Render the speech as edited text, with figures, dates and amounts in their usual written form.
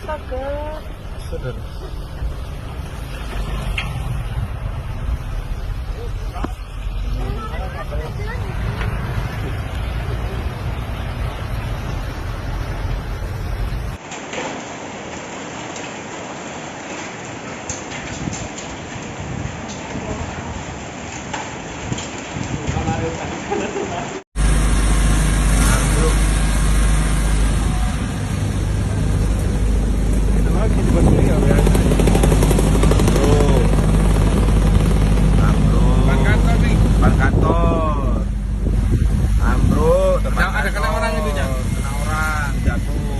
Astaga. Sudah. Depan kantor ambruk, depan Ada kena orang itu, Jan? kena orang jatuh.